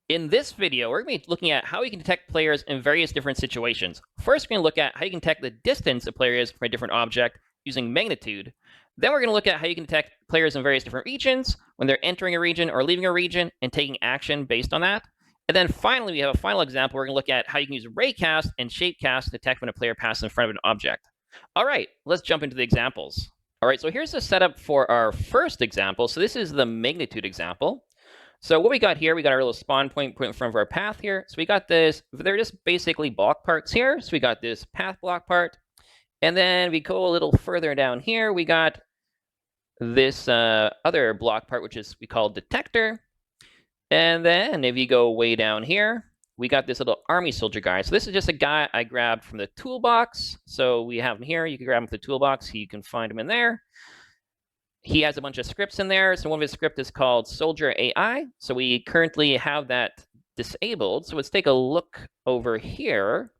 In this video, we're going to be looking at how you can detect players in various different situations. First, we're going to look at how you can detect the distance a player is from a different object using magnitude. Then we're going to look at how you can detect players in various different regions, when they're entering a region or leaving a region, and taking action based on that. And then finally, we have a final example. We're going to look at how you can use Raycast and Shapecast to detect when a player passes in front of an object. All right, let's jump into the examples. All right, so here's the setup for our first example. So this is the magnitude example. So what we got here, we got our little spawn point in front of our path here. So we got this, they're just basically block parts here. So we got this path block part. And then we go a little further down here, we got this other block part, which is we call detector. And then if you go way down here, we got this little army soldier guy. So this is just a guy I grabbed from the toolbox. So we have him here. You can grab him from the toolbox. You can find him in there. He has a bunch of scripts in there. So one of his scripts is called Soldier AI. So we currently have that disabled. So let's take a look over here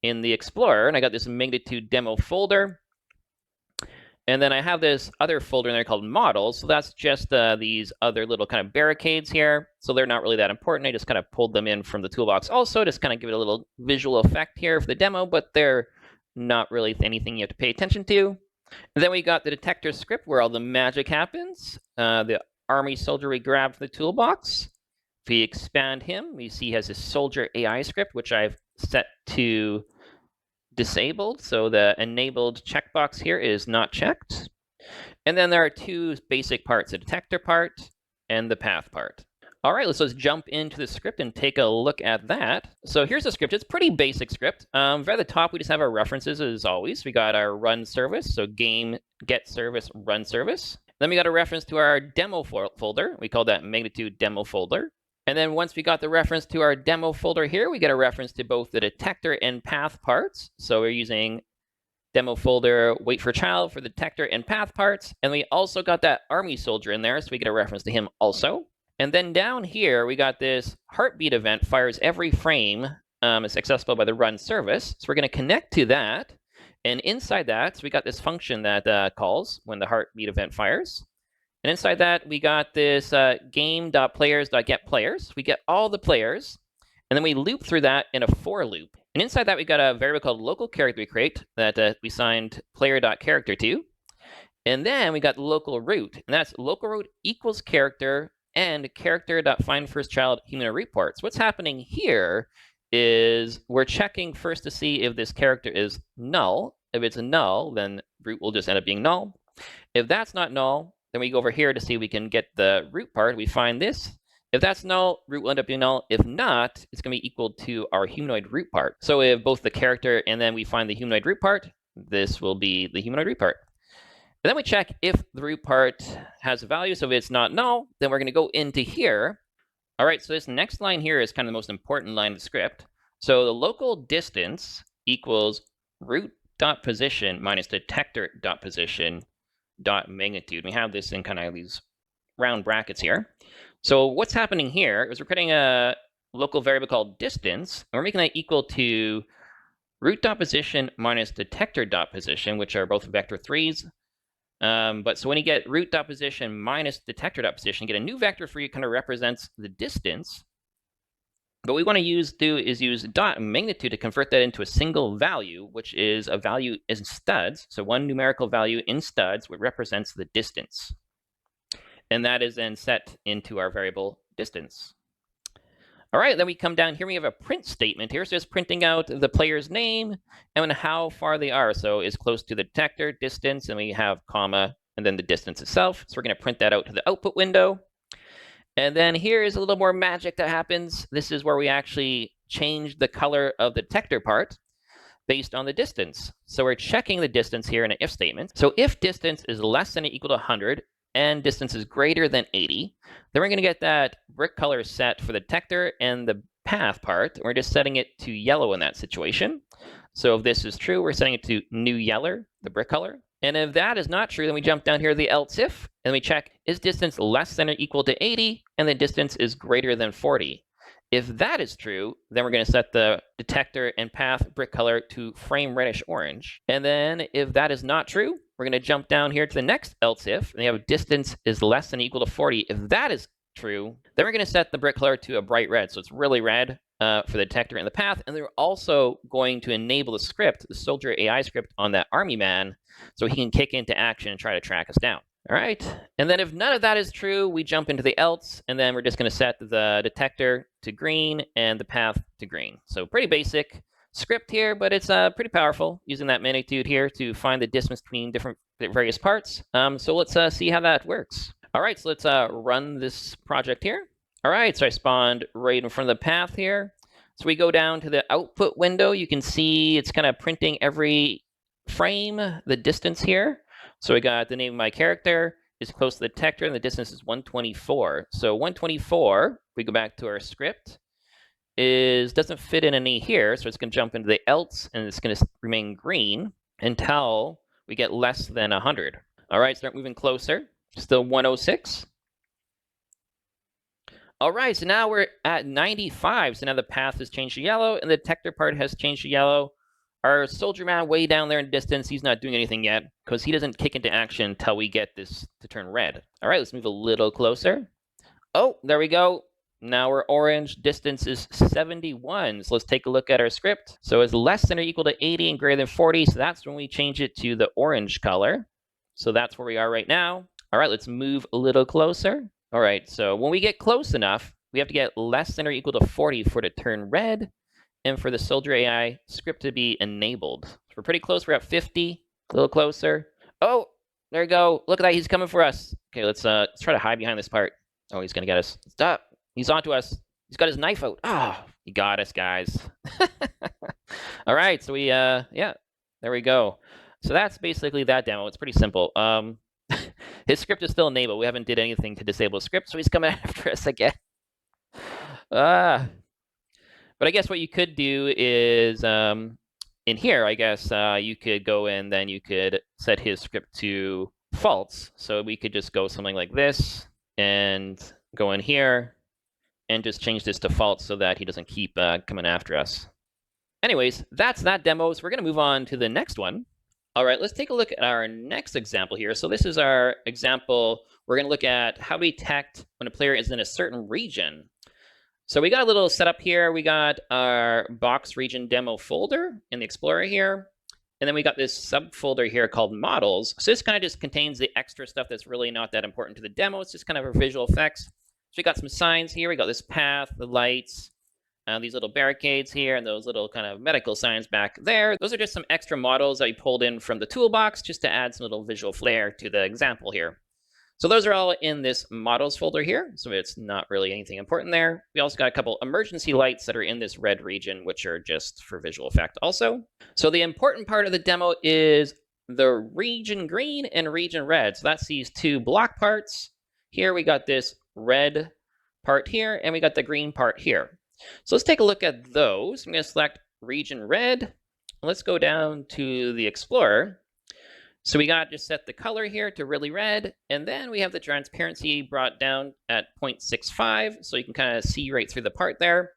in the Explorer. And I got this magnitude demo folder. And then I have this other folder in there called models. So that's just these other little kind of barricades here. So they're not really that important. I just kind of pulled them in from the toolbox also, just kind of give it a little visual effect here for the demo, but they're not really anything you have to pay attention to. And then we got the detector script where all the magic happens. The army soldier we grabbed from the toolbox. If we expand him, we see he has this soldier AI script, which I've set to disabled. So the enabled checkbox here is not checked. And then there are two basic parts, the detector part and the path part. All right, let's jump into the script and take a look at that. So here's the script. It's pretty basic script. Right at the top, we just have our references as always. We got our run service, so game get service run service. Then we got a reference to our demo folder. We call that magnitude demo folder. And then once we got the reference to our demo folder here, we get a reference to both the detector and path parts. So we're using demo folder wait for child for the detector and path parts. And we also got that army soldier in there, so we get a reference to him also. And then down here, we got this heartbeat event fires every frame. It's accessible by the run service. So we're going to connect to that. And inside that, so we got this function that calls when the heartbeat event fires. And inside that, we got this game.players.getPlayers. We get all the players. And then we loop through that in a for loop. And inside that, we got a variable called local character we create that we signed player.character to. And then we got local root. And that's local root equals character and character.findFirstChild humanoid root part. So what's happening here is we're checking first to see if this character is null. If it's null, then root will just end up being null. If that's not null, then we go over here to see if we can get the root part. We find this. If that's null, root will end up being null. If not, it's going to be equal to our humanoid root part. So if both the character and then we find the humanoid root part, this will be the humanoid root part. And then we check if the root part has a value. So if it's not null, then we're going to go into here. All right, so this next line here is kind of the most important line of the script. So the local distance equals root.position minus detector.position dot magnitude. We have this in kind of these round brackets here. So what's happening here is we're creating a local variable called distance, and we're making that equal to root.position minus detector.position, which are both vector 3s. But so when you get root.position minus detector.position, you get a new vector for you kind of represents the distance. But what we want to use dot magnitude to convert that into a single value, which is a value in studs. So one numerical value in studs, which represents the distance. And that is then set into our variable distance. All right, then we come down here, we have a print statement here. So it's printing out the player's name and how far they are. So it's close to the detector, distance, and we have comma, and then the distance itself. So we're going to print that out to the output window. And then here is a little more magic that happens. This is where we actually change the color of the detector part based on the distance. So we're checking the distance here in an if statement. So if distance is less than or equal to 100 and distance is greater than 80, then we're going to get that brick color set for the detector and the path part. We're just setting it to yellow in that situation. So if this is true, we're setting it to new yellow, the brick color. And if that is not true, then we jump down here to the else if, and we check, is distance less than or equal to 80, and the distance is greater than 40. If that is true, then we're going to set the detector and path brick color to frame reddish orange. And then if that is not true, we're going to jump down here to the next else if, and we have distance is less than or equal to 40. If that is true. Then we're going to set the brick color to a bright red, so it's really red for the detector and the path. And then we're also going to enable the script, the soldier AI script on that army man, so he can kick into action and try to track us down. All right, and then if none of that is true, we jump into the else, and then we're just going to set the detector to green and the path to green. So pretty basic script here, but it's pretty powerful, using that magnitude here to find the distance between various parts. So let's see how that works. All right, so let's run this project here. All right, so I spawned right in front of the path here. So we go down to the output window. You can see it's kind of printing every frame, the distance here. So we got the name of my character is close to the detector, and the distance is 124. So 124, if we go back to our script, doesn't fit in any here, so it's going to jump into the else, and it's going to remain green until we get less than 100. All right, start moving closer. Still 106. All right, so now we're at 95. So now the path has changed to yellow, and the detector part has changed to yellow. Our soldier man way down there in distance, he's not doing anything yet because he doesn't kick into action until we get this to turn red. All right, let's move a little closer. Oh, there we go. Now we're orange. Distance is 71. So let's take a look at our script. So it's less than or equal to 80 and greater than 40. So that's when we change it to the orange color. So that's where we are right now. All right, let's move a little closer. All right, so when we get close enough, we have to get less than or equal to 40 for it to turn red, and for the soldier AI script to be enabled. So we're pretty close. We're at 50, a little closer. Oh, there we go. Look at that. He's coming for us. Okay, let's try to hide behind this part. Oh, he's going to get us. Stop. He's onto us. He's got his knife out. Oh, he got us, guys. All right, so we, yeah, there we go. So that's basically that demo. It's pretty simple. His script is still enabled. We haven't did anything to disable the script, so he's coming after us again. But I guess what you could do is, in here, I guess you could go in, then you could set his script to false. So we could just go something like this and go in here and just change this to false so that he doesn't keep coming after us. Anyways, that's that demo. So we're going to move on to the next one. All right, let's take a look at our next example here. So this is our example. We're going to look at how we detect when a player is in a certain region. So we got a little setup here. We got our box region demo folder in the Explorer here. And then we got this subfolder here called models. So this kind of just contains the extra stuff that's really not that important to the demo. It's just kind of our visual effects. So we got some signs here. We got this path, the lights, these little barricades here, and those little kind of medical signs back there. Those are just some extra models that we pulled in from the toolbox just to add some little visual flair to the example here. So those are all in this models folder here, so it's not really anything important there. We also got a couple emergency lights that are in this red region, which are just for visual effect also. So the important part of the demo is the region green and region red. So that's these two block parts. Here we got this red part here, and we got the green part here. So let's take a look at those. I'm going to select region red. Let's go down to the Explorer. So we got just set the color here to really red, and then we have the transparency brought down at 0.65, so you can kind of see right through the part there.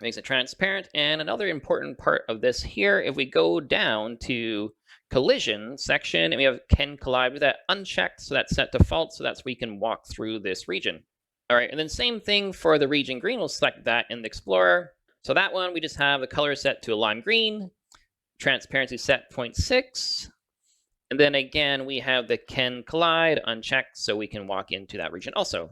Makes it transparent. And another important part of this here, if we go down to collision section, and we have can collide with that unchecked, so that's set to false, so that's where we can walk through this region. All right, and then same thing for the region green. We'll select that in the Explorer. So that one, we just have the color set to a lime green, transparency set 0.6. And then again, we have the can collide unchecked, so we can walk into that region also.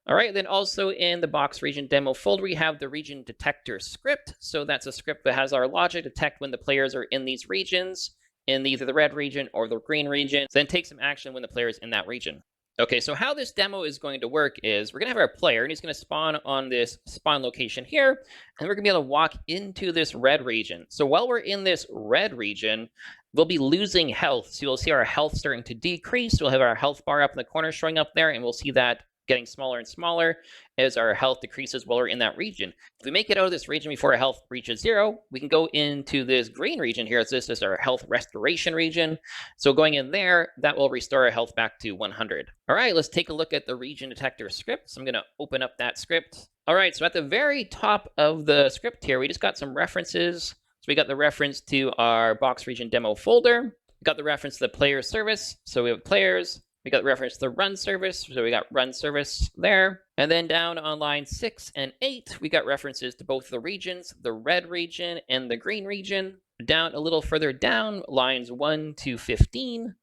All right, then also in the box region demo folder, we have the region detector script. So that's a script that has our logic detect when the players are in these regions, in either the red region or the green region, then take some action when the player is in that region. Okay, so how this demo is going to work is we're going to have our player, and he's going to spawn on this spawn location here, and we're going to be able to walk into this red region. So while we're in this red region, we'll be losing health. So you'll see our health starting to decrease. We'll have our health bar up in the corner showing up there, and we'll see that getting smaller and smaller as our health decreases while we're in that region. If we make it out of this region before our health reaches 0, we can go into this green region here. So this is our health restoration region. So going in there, that will restore our health back to 100. All right, let's take a look at the region detector script. So I'm going to open up that script. All right, so at the very top of the script here, we just got some references. So we got the reference to our box region demo folder. We got the reference to the player service. So we have players, We got reference to the run service, so we got run service there. And then down on line 6 and 8, we got references to both the regions, the red region and the green region. Down a little further down, lines 1 to 15,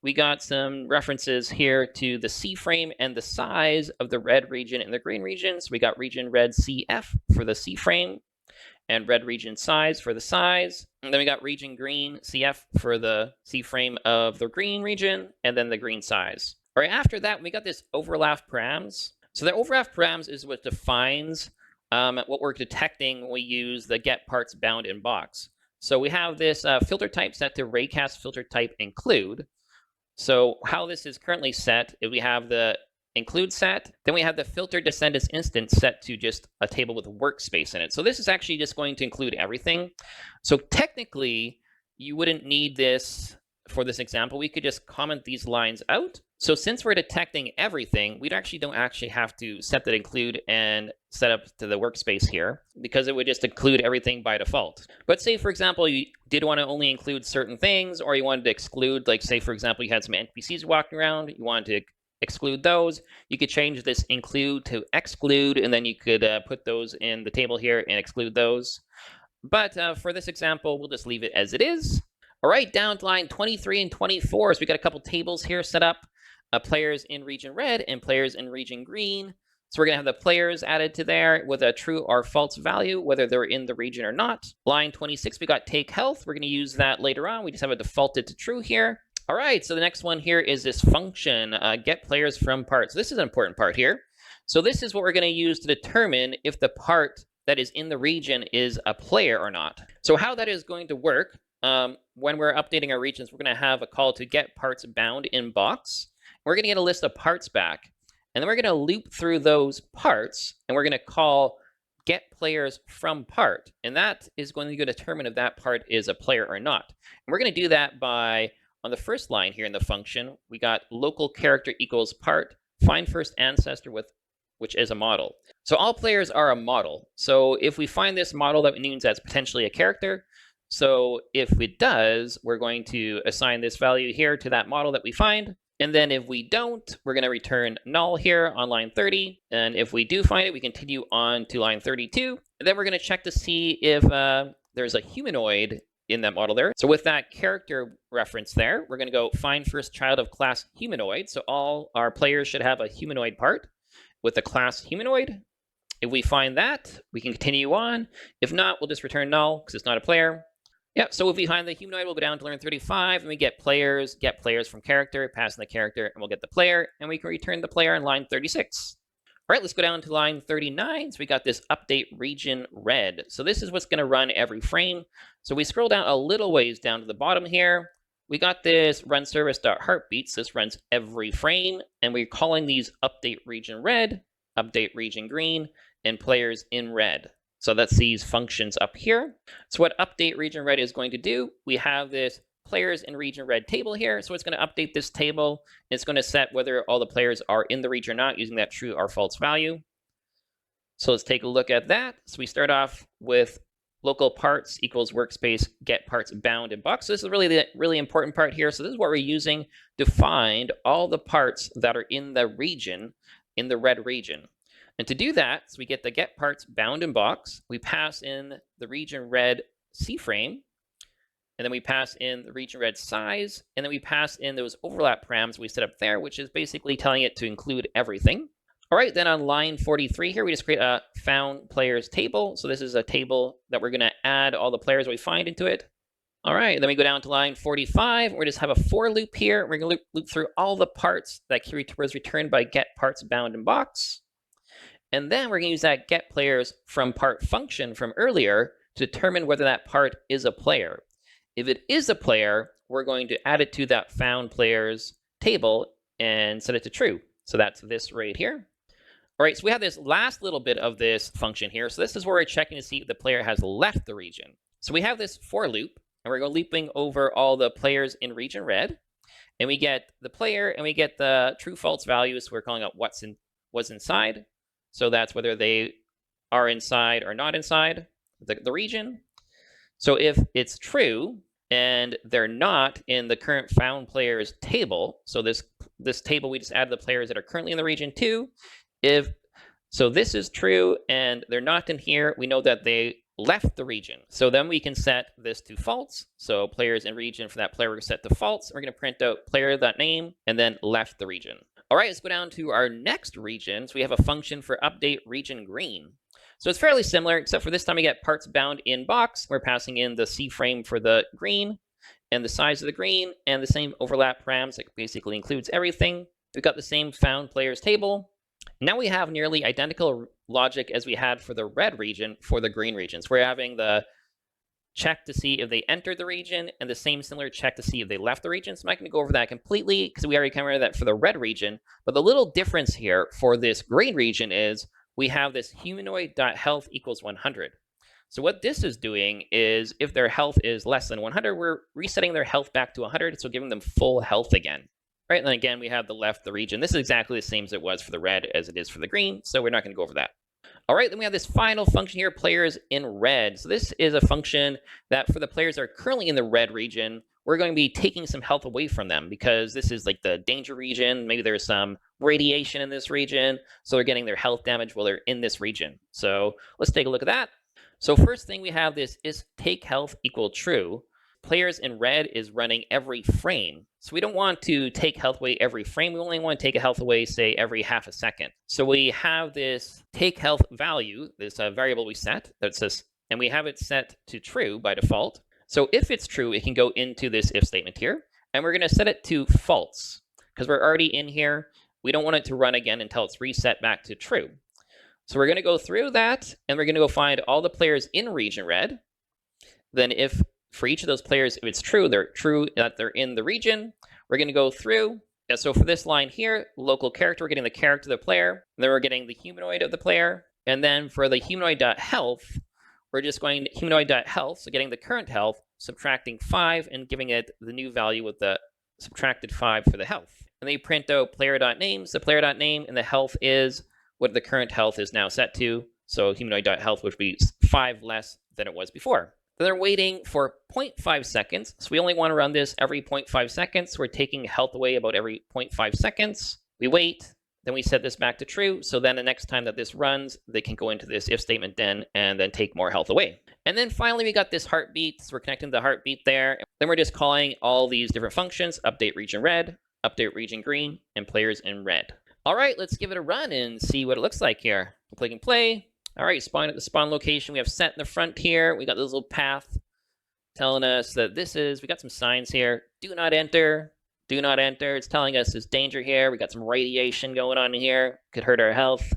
we got some references here to the C frame and the size of the red region and the green region. So we got region red CF for the C frame and red region size for the size. And then we got region green CF for the C frame of the green region and then the green size. All right, after that, we got this overlap params. So the overlap params is what defines what we're detecting when we use the GetPartBoundsInBox. So we have this filter type set to Raycast filter type include. So how this is currently set is we have the include set, then we have the filter descendants instance set to just a table with a workspace in it. So this is actually just going to include everything. So technically, you wouldn't need this for this example. We could just comment these lines out. So since we're detecting everything, we don't actually have to set that include and set up to the workspace here, because it would just include everything by default. But say, for example, you did want to only include certain things, or you wanted to exclude, like say, for example, you had some NPCs walking around, you wanted to exclude those, you could change this include to exclude, and then you could put those in the table here and exclude those. But for this example, we'll just leave it as it is. All right, down to line 23 and 24. So we got a couple tables here set up, players in region red and players in region green. So we're going to have the players added to there with a true or false value, whether they're in the region or not. Line 26, we got take health. We're going to use that later on. We just have it defaulted to true here. All right, so the next one here is this function, get players from parts. This is an important part here. So this is what we're going to use to determine if the part that is in the region is a player or not. So how that is going to work, when we're updating our regions, we're going to have a call to GetPartBoundsInBox. We're going to get a list of parts back, and then we're going to loop through those parts, and we're going to call getPlayersFromPart, and that is going to determine if that part is a player or not. And we're going to do that by, on the first line here in the function, we got local character equals part, find first ancestor with which is a model. So all players are a model. So if we find this model, that means that's potentially a character. So if it does, we're going to assign this value here to that model that we find. And then if we don't, we're going to return null here on line 30. And if we do find it, we continue on to line 32. And then we're going to check to see if there's a humanoid in that model there. So with that character reference there, we're going to go find first child of class humanoid. So all our players should have a humanoid part with the class humanoid. If we find that, we can continue on. If not, we'll just return null because it's not a player. Yeah, so if we find the humanoid, we'll go down to line 35, and we get players from character, pass in the character, and we'll get the player, and we can return the player in line 36. All right, let's go down to line 39. So we got this update region red. So this is what's going to run every frame. So we scroll down a little ways down to the bottom here. We got this run service.heartbeats. This runs every frame, and we're calling these update region red, update region green, and players in red. So that's these functions up here. So what update region red is going to do, we have this players in region red table here. So it's going to update this table. It's going to set whether all the players are in the region or not using that true or false value. So let's take a look at that. So we start off with local parts equals workspace get parts bound in box. So this is really the really important part here. So this is what we're using to find all the parts that are in the region, in the red region. And to do that, so we get the get parts bound in box. We pass in the region red C frame, and then we pass in the region red size, and then we pass in those overlap params we set up there, which is basically telling it to include everything. All right, then on line 43 here, we just create a found players table. So this is a table that we're going to add all the players we find into it. All right, then we go down to line 45. We just have a for loop here. We're going to loop through all the parts that was returned by getPartsBoundsInBox. And then we're going to use that getPlayersFromPart function from earlier to determine whether that part is a player. If it is a player, we're going to add it to that found players table and set it to true. So that's this right here. All right, so we have this last little bit of this function here. So this is where we're checking to see if the player has left the region. So we have this for loop, and we're going looping over all the players in region red. And we get the player, and we get the true false values. So we're calling out what's inside. So that's whether they are inside or not inside the region. So if it's true, and they're not in the current found players table. So this table, we just added the players that are currently in the region too. If so, this is true, and they're not in here, we know that they left the region. So then we can set this to false. So players in region for that player we're set to false. We're going to print out player.name and then left the region. All right, let's go down to our next region. So we have a function for update region green. So it's fairly similar, except for this time we get parts bound in box. We're passing in the C frame for the green and the size of the green and the same overlap params that basically includes everything. We've got the same found players table. Now we have nearly identical logic as we had for the red region for the green regions. We're having the check to see if they entered the region and the same similar check to see if they left the region. So I'm not going to go over that completely because we already covered that for the red region. But the little difference here for this green region is we have this humanoid.health equals 100. So what this is doing is if their health is less than 100, we're resetting their health back to 100, so giving them full health again. Right, and then again, we have the left, the region. This is exactly the same as it was for the red as it is for the green, so we're not going to go over that. All right, then we have this final function here, players in red. So this is a function that for the players that are currently in the red region, we're going to be taking some health away from them because this is like the danger region. Maybe there's some radiation in this region, so they're getting their health damage while they're in this region. So let's take a look at that. So first thing we have this is take health equal true. Players in red is running every frame. So we don't want to take health away every frame. We only want to take a health away, say, every half a second. So we have this take health value, this variable we set, that says, and we have it set to true by default. So if it's true, it can go into this if statement here. And we're going to set it to false because we're already in here. We don't want it to run again until it's reset back to true. So we're going to go through that, and we're going to go find all the players in region red. Then if for each of those players, if it's true, they're true that they're in the region, we're going to go through. And so for this line here, local character, we're getting the character of the player. Then we're getting the humanoid of the player. And then for the humanoid.health, we're just going to humanoid.health, so getting the current health, subtracting 5, and giving it the new value with the subtracted 5 for the health. And then you print out player.name. So player.name and the health is what the current health is now set to. So humanoid.health would be 5 less than it was before. Then they're waiting for 0.5 seconds. So we only want to run this every 0.5 seconds. So we're taking health away about every 0.5 seconds. We wait, then we set this back to true. So then the next time that this runs, they can go into this if statement then and then take more health away. And then finally, we got this heartbeat. So we're connecting the heartbeat there. Then we're just calling all these different functions, update region red, update region green, and players in red. All right, let's give it a run and see what it looks like here. Click and play. All right, spawn at the spawn location. We have set in the front here. We got this little path telling us that this is, we got some signs here. Do not enter. Do not enter. It's telling us there's danger here. We got some radiation going on in here. Could hurt our health.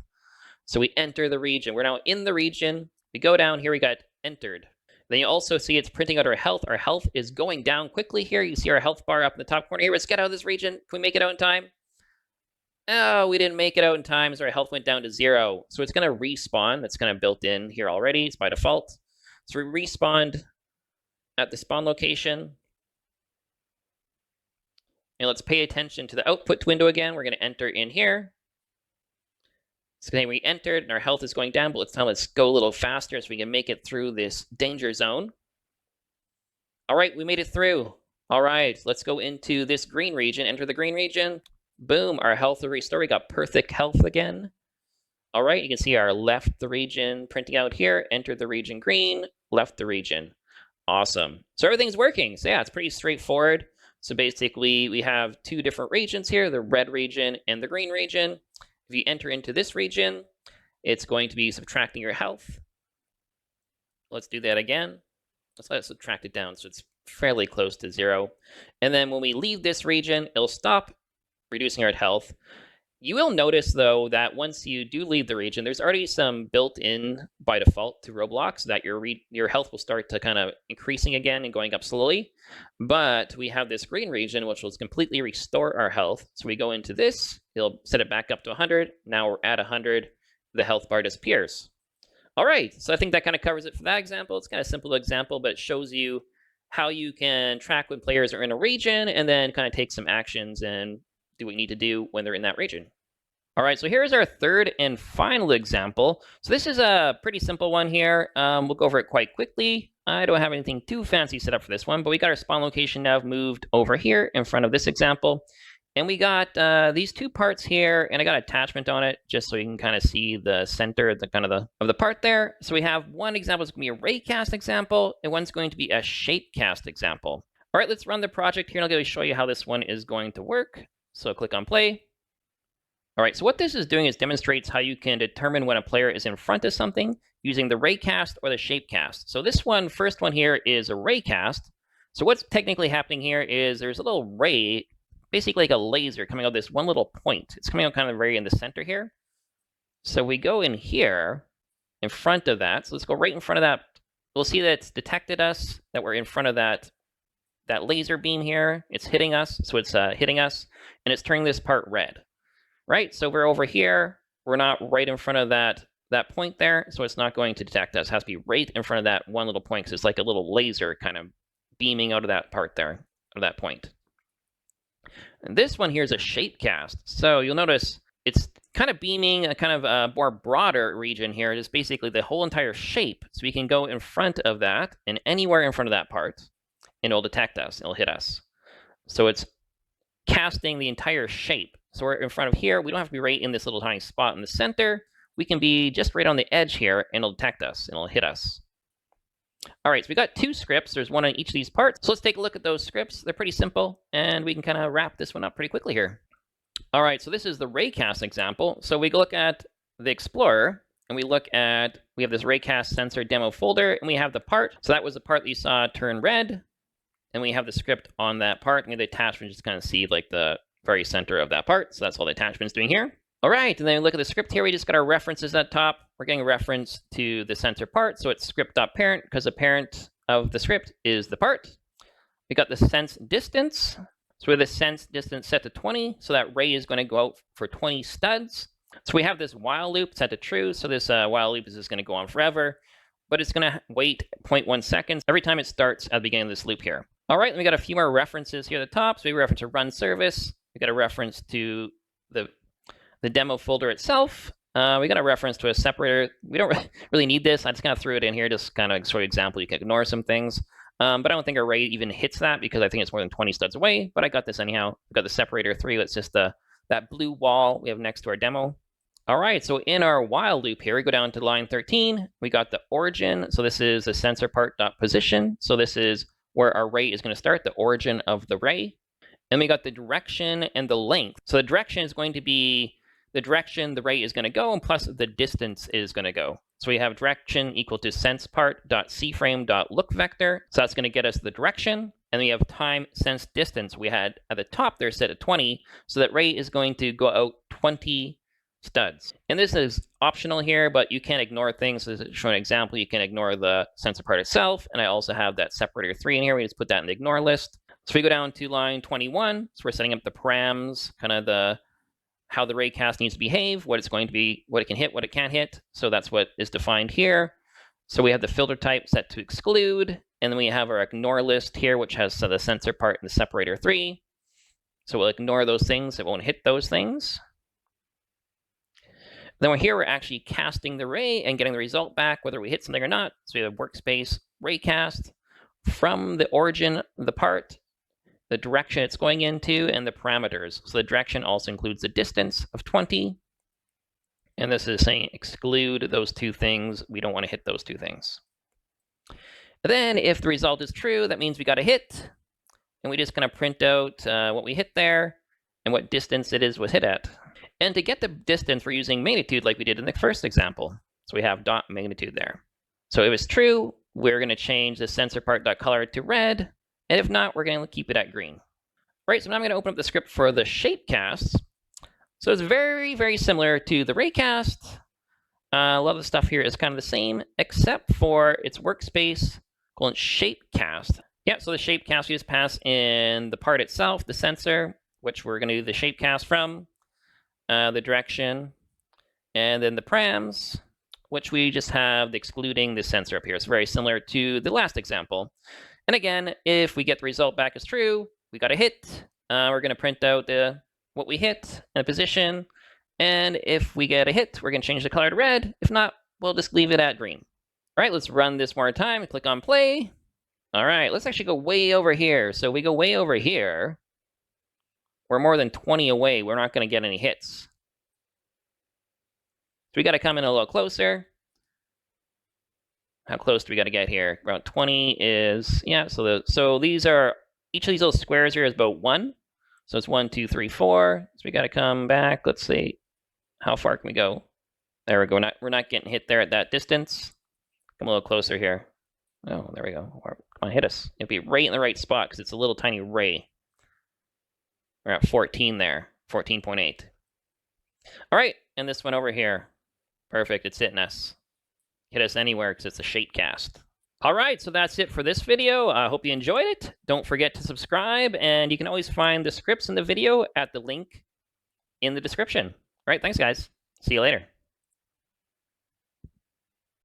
So we enter the region. We're now in the region. We go down here. We got entered. Then you also see it's printing out our health. Our health is going down quickly here. You see our health bar up in the top corner here. Let's get out of this region. Can we make it out in time? Oh, we didn't make it out in time, so our health went down to 0. So it's going to respawn. That's kind of built in here already. It's by default. So we respawned at the spawn location. And let's pay attention to the output window again. We're going to enter in here. So then we entered, and our health is going down, but let's go a little faster so we can make it through this danger zone. All right, we made it through. All right, let's go into this green region. Enter the green region. Boom, our health will restore. We got perfect health again. All right, you can see our left the region printing out here. Enter the region green, left the region. Awesome. So everything's working. So yeah, it's pretty straightforward. So basically, we have 2 different regions here, the red region and the green region. If you enter into this region, it's going to be subtracting your health. Let's do that again. Let's let it subtract it down so it's fairly close to 0. And then when we leave this region, it'll stop reducing our health. You will notice, though, that once you do leave the region, there's already some built-in by default to Roblox that your health will start to kind of increasing again and going up slowly. But we have this green region, which will completely restore our health. So we go into this, it'll set it back up to 100. Now we're at 100. The health bar disappears. All right, so I think that kind of covers it for that example. It's kind of a simple example, but it shows you how you can track when players are in a region and then kind of take some actions and do what you need to do when they're in that region. All right, so here's our third and final example. So this is a pretty simple one here. We'll go over it quite quickly. I don't have anything too fancy set up for this one, but we got our spawn location nav moved over here in front of this example. And we got these two parts here, and I got an attachment on it just so you can kind of see the center of the part there. So we have one example is going to be a Raycast example, and one's going to be a Shapecast example. All right, let's run the project here, and I'll go show you how this one is going to work. So click on play. All right, so what this is doing is demonstrates how you can determine when a player is in front of something using the Raycast or the Shapecast. So this one, first one here is a Raycast. So what's technically happening here is there's a little ray, basically like a laser coming out of this one little point. It's coming out kind of right in the center here. So we go in here in front of that. So let's go right in front of that. We'll see that it's detected us, that we're in front of that laser beam here. It's hitting us, so it's hitting us, and it's turning this part red. Right, so we're over here. We're not right in front of that point there, so it's not going to detect us. It has to be right in front of that one little point, because it's like a little laser kind of beaming out of that part there, of that point. And this one here is a Shapecast. So you'll notice it's kind of beaming a kind of more broader region here. It is basically the whole entire shape. So we can go in front of that and anywhere in front of that part, and it'll detect us, it'll hit us. So it's casting the entire shape. So we're in front of here. We don't have to be right in this little tiny spot in the center. We can be just right on the edge here, and it'll detect us, and it'll hit us. All right, so we got two scripts. There's one on each of these parts. So let's take a look at those scripts. They're pretty simple, and we can kind of wrap this one up pretty quickly here. All right, so this is the Raycast example. So we look at the Explorer, and we have this Raycast sensor demo folder, and we have the part. So that was the part that you saw turn red, and we have the script on that part, and the attachment just kind of see like the very center of that part. So that's all the attachment's doing here. All right, and then we look at the script here. We just got our references at top. We're getting a reference to the sensor part. So it's script.parent, because the parent of the script is the part. We got the sense distance. So we have the sense distance set to 20. So that ray is going to go out for 20 studs. So we have this while loop set to true. So this while loop is just going to go on forever, but it's going to wait 0.1 seconds every time it starts at the beginning of this loop here. All right, and we got a few more references here at the top. So we reference a run service. We got a reference to the demo folder itself. We got a reference to a separator. We don't really need this. I just kind of threw it in here, just kind of sort of example. You can ignore some things. But I don't think our array even hits that because I think it's more than 20 studs away. But I got this anyhow. We got the separator 3. That's just that blue wall we have next to our demo. All right, so in our while loop here, we go down to line 13. We got the origin. So this is the sensor part.position. So this is where our ray is going to start, the origin of the ray. And we got the direction and the length. So the direction is going to be the direction the ray is going to go, and plus the distance is going to go. So we have direction equal to sensepart.cframe.lookVector. So that's going to get us the direction. And we have time sense distance. We had at the top there set at 20. So that ray is going to go out 20 studs. And this is optional here, but you can't ignore things. So to show an example, you can ignore the sensor part itself. And I also have that separator 3 in here. We just put that in the ignore list. So we go down to line 21. So we're setting up the params, kind of how the Raycast needs to behave, what it's going to be, what it can hit, what it can't hit. So that's what is defined here. So we have the filter type set to exclude, and then we have our ignore list here, which has the sensor part and the separator 3. So we'll ignore those things. It won't hit those things. Then we're actually casting the ray and getting the result back, whether we hit something or not. So we have workspace Raycast from the origin of the part, the direction it's going into, and the parameters. So the direction also includes the distance of 20. And this is saying exclude those two things. We don't want to hit those two things. And then if the result is true, that means we got a hit. And we just kind of print out what we hit there and what distance it was hit at. And to get the distance, we're using magnitude like we did in the first example. So we have dot magnitude there. So if it was true, we're going to change the sensor part.color to red. And if not, we're going to keep it at green. All right, so now I'm going to open up the script for the Shapecasts. So it's very, very similar to the Raycast. A lot of the stuff here is kind of the same, except for its workspace called Shapecast. Yeah, so the Shapecast, we just pass in the part itself, the sensor, which we're going to do the Shapecast from, the direction, and then the params, which we just have the excluding the sensor up here. It's very similar to the last example. And again, if we get the result back as true, we got a hit. We're going to print out what we hit and the position. And if we get a hit, we're going to change the color to red. If not, we'll just leave it at green. All right, let's run this more time. Click on play. All right, let's actually go way over here. So we go way over here. We're more than 20 away. We're not going to get any hits. So we got to come in a little closer. How close do we got to get here? Around 20 is, yeah, so these are, each of these little squares here is about 1. So it's 1, 2, 3, 4. So we got to come back. Let's see. How far can we go? There we go. We're not getting hit there at that distance. Come a little closer here. Oh, there we go. Come on, hit us. It'd be right in the right spot because it's a little tiny ray. We're at 14 there. 14.8. All right, and this one over here. Perfect. It's hitting us. Hit us anywhere because it's a Shapecast. All right, so that's it for this video. I hope you enjoyed it. Don't forget to subscribe, and you can always find the scripts in the video at the link in the description. All right, thanks, guys. See you later.